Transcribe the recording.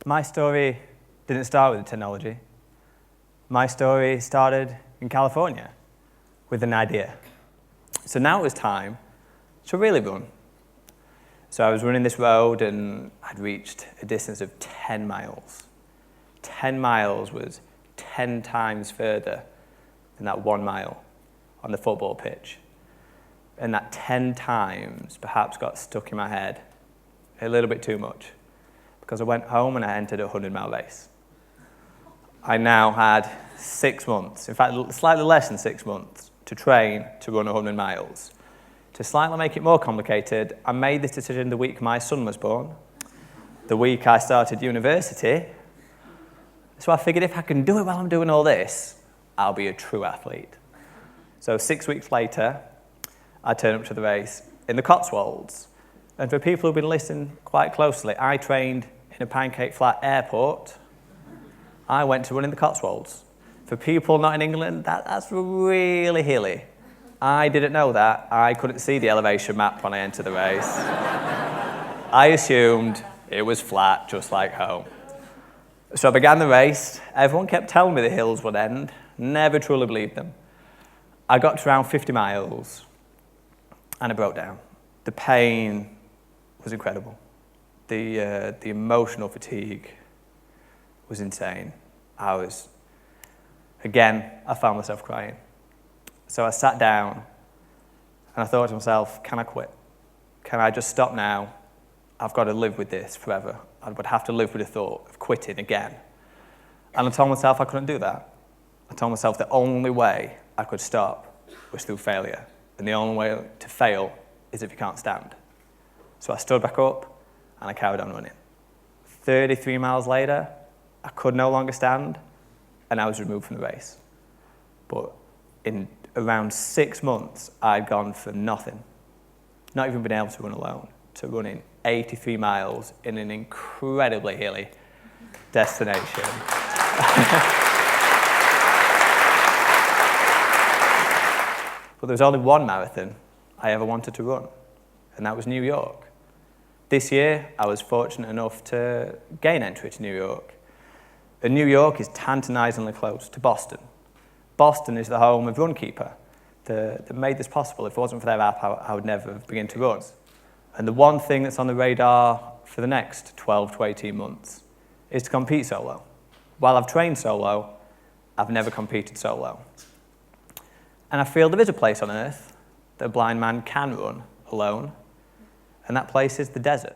My story didn't start with the technology. My story started in California with an idea. So now it was time to really run. So I was running this road and I'd reached a distance of 10 miles. 10 miles was 10 times further than that 1 mile on the football pitch. And that 10 times perhaps got stuck in my head a little bit too much, because I went home and I entered a 100-mile race. I now had 6 months, in fact slightly less than 6 months, to train to run 100 miles. To slightly make it more complicated, I made this decision the week my son was born, the week I started university. So I figured if I can do it while I'm doing all this, I'll be a true athlete. So 6 weeks later, I turned up to the race in the Cotswolds. And for people who've been listening quite closely, I trained in a pancake flat airport. I went to run in the Cotswolds. For people not in England, that's really hilly. I didn't know that. I couldn't see the elevation map when I entered the race. I assumed it was flat, just like home. So I began the race. Everyone kept telling me the hills would end. Never truly believed them. I got to around 50 miles, and I broke down. The pain was incredible. The emotional fatigue was insane. I found myself crying. So I sat down and I thought to myself, can I quit? Can I just stop now? I've got to live with this forever. I would have to live with the thought of quitting again. And I told myself I couldn't do that. I told myself the only way I could stop was through failure. And the only way to fail is if you can't stand. So I stood back up and I carried on running. 33 miles later, I could no longer stand and I was removed from the race. But in around 6 months, I'd gone from nothing, not even being able to run alone, to running 83 miles in an incredibly hilly destination. But there was only one marathon I ever wanted to run, and that was New York. This year, I was fortunate enough to gain entry to New York. And New York is tantalizingly close to Boston. Boston is the home of Runkeeper that made this possible. If it wasn't for their app, I would never have begun to run. And the one thing that's on the radar for the next 12 to 18 months is to compete solo. While I've trained solo, I've never competed solo. And I feel there is a place on earth that a blind man can run alone, and that place is the desert.